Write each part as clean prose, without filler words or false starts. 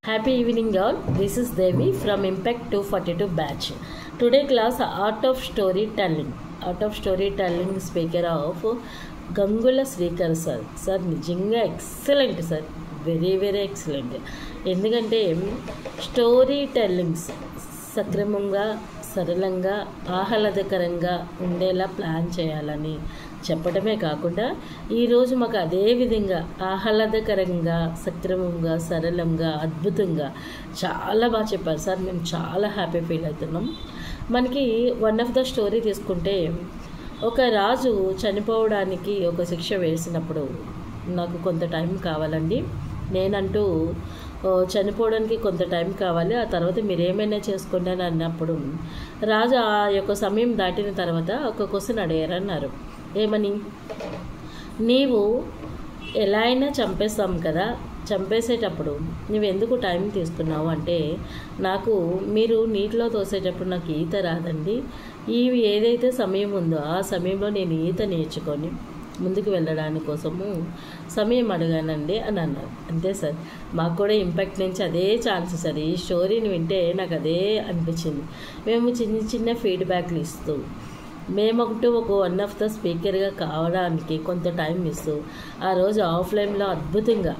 Happy evening all. This is Devi from Impact 242 batch. Today class Art of Storytelling. Art of Storytelling speaker of Gangula Srikar sir. Sir నిజంగా excellent sir, very excellent. ఎందుకంటే story tellings సక్రమంగా సరళంగా ఆహ్లాదకరంగా ఉండేలా plan చేయాలని చెప్పడమే కాకుండా ఈరోజు మాకు అదే విధంగా ఆహ్లాదకరంగా సక్రమంగా సరళంగా అద్భుతంగా చాలా బాగా చెప్పారు సార్. మేము చాలా హ్యాపీ ఫీల్ అవుతున్నాం. మనకి వన్ ఆఫ్ ద స్టోరీ తీసుకుంటే, ఒక రాజు చనిపోవడానికి ఒక శిక్ష వేసినప్పుడు నాకు కొంత టైం కావాలండి, నేనంటూ చనిపోవడానికి కొంత టైం కావాలి, ఆ తర్వాత మీరు ఏమైనా చేసుకోండి అని అన్నప్పుడు రాజు ఆ యొక్క సమయం దాటిన తర్వాత ఒక క్వశ్చన్ అడిగారన్నారు. ఏమని? నీవు ఎలా అయినా చంపేస్తాం కదా, చంపేసేటప్పుడు నువ్వెందుకు టైం తీసుకున్నావు అంటే, నాకు మీరు నీటిలో తోసేటప్పుడు నాకు ఈత రాదండి, ఇవి ఏదైతే సమయం ఉందో ఆ సమయంలో నేను ఈత నేర్చుకొని ముందుకు వెళ్ళడానికి కోసము సమయం అడిగానండి అని అన్నారు. అంతే సార్, మాకు కూడా ఇంపాక్ట్ నుంచి అదే ఛాన్స్ సార్. ఈ స్టోరీని వింటే నాకు అదే అనిపించింది. మేము చిన్న ఫీడ్బ్యాక్లు ఇస్తూ, మేమంటూ ఒక వన్ ఆఫ్ ద స్పీకర్గా కావడానికి కొంత టైం ఇస్తూ, ఆ రోజు ఆఫ్లైన్లో అద్భుతంగా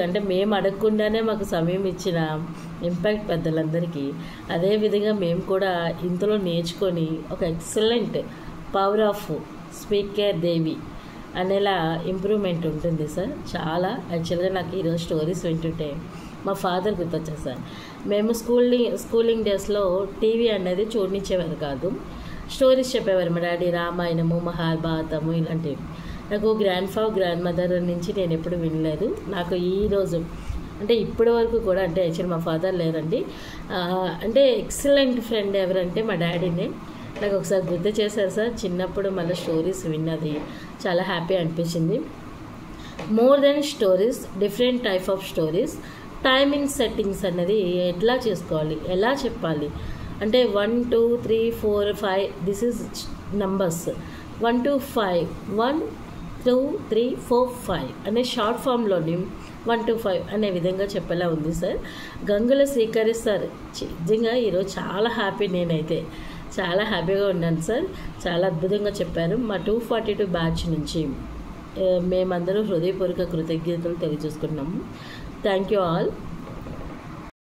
అంటే మేము అడగకుండానే మాకు సమయం ఇచ్చిన ఇంపాక్ట్ పెద్దలందరికీ, అదేవిధంగా మేము కూడా ఇంతలో నేర్చుకొని ఒక ఎక్సలెంట్ పవర్ ఆఫ్ స్పీకర్ దేవి అనేలా ఇంప్రూవ్మెంట్ ఉంటుంది సార్. చాలా యాక్చువల్గా నాకు ఈరోజు స్టోరీస్ వింటుంటే మా ఫాదర్ గుర్తొచ్చారు సార్. మేము స్కూలింగ్ డేస్లో టీవీ అనేది చూడనిచ్చేవారు కాదు, స్టోరీస్ చెప్పేవారు మా డాడీ, రామాయణము మహాభారతము ఇలాంటివి. నాకు గ్రాండ్ మదర్ నుంచి నేను ఎప్పుడు వినలేదు. నాకు ఈరోజు అంటే ఇప్పటి వరకు కూడా, అంటే యాక్చువల్లీ మా ఫాదర్ లేరండి, అంటే ఎక్సలెంట్ ఫ్రెండ్ ఎవరంటే మా డాడీనే. నాకు ఒకసారి గుర్తు చేశారు సార్, చిన్నప్పుడు మళ్ళీ స్టోరీస్ విన్నది చాలా హ్యాపీ అనిపించింది. More than stories, different type of stories, timing settings అన్నది ఎట్లా చేసుకోవాలి, ఎలా చెప్పాలి అంటే 1 2 3 4 5 దిస్ ఈజ్ నంబర్స్, 1 to 5 1 2 3 4 5 అనే షార్ట్ ఫామ్లోని 1 to 5 అనే విధంగా చెప్పేలా ఉంది సార్. గంగుల శ్రీకర్ సార్ నిజంగా ఈరోజు చాలా హ్యాపీ, నేనైతే చాలా హ్యాపీగా ఉన్నాను సార్. చాలా అద్భుతంగా చెప్పారు. మా 242 బ్యాచ్ నుంచి మేమందరూ హృదయపూర్వక కృతజ్ఞతలు తెలియజేసుకున్నాము. Thank you all.